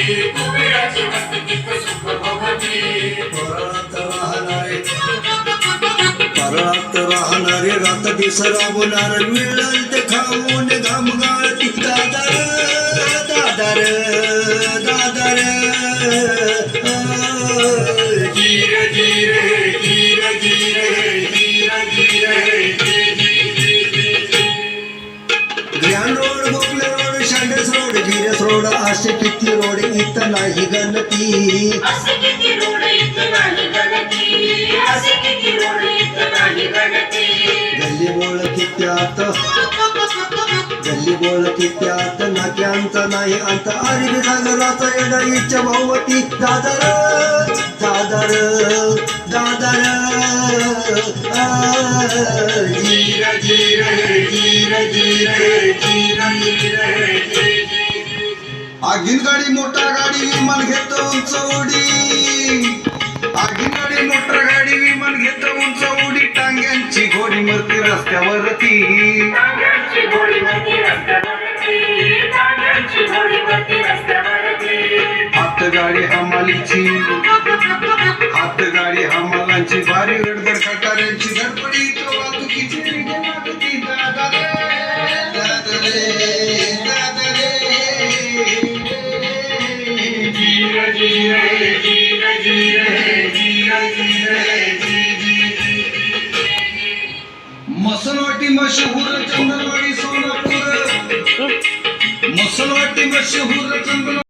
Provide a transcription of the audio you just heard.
कुबेराची मस्तकीत सुख भोगती परळात राहणारे रात दिस राबणार मिळल ते खाऊन घाम गाळती दादर दादर दादर जीर जीर जीर जीर जीर जीर ग्रँड रोड गोखले रोड शांडेस रोड गिरेस रोड असे किती रोड इथं नाही गणती असे किती रोड इथं नाही गणती असे किती रोड इथं नाही गणती गल्ली बोळ कित्यात गल्ली बोळ कित्यात नाक्यांचा नाही अंत अरबी सागराचा येडा इच्छा भगवती दादर दादर दादर जीर जीर जीर जीर जीर आगीन गाडी मोटर गाडी विमान घेत उंच उडी आगीन गाडी मोटर गाडी विमान घेत उंच उडी टांग्यांची घोडी मरती रस्त्यावरती टांग्यांची घोडी मरती रस्त्यावरती टांग्यांची घोडी मरती रस्त्यावरती हातगाडी हमालीची हातगाडी हमालांची भारी गडबड खटाऱ्यांची धडपडी तो वाहतुकीची रिगे मागती दादरे दादरे दादरे जीर जीर जीर जीर जीर मसलवाटी मशहूर चंदनवाडी सोलापूर मसलवाटी मशहूर चंदन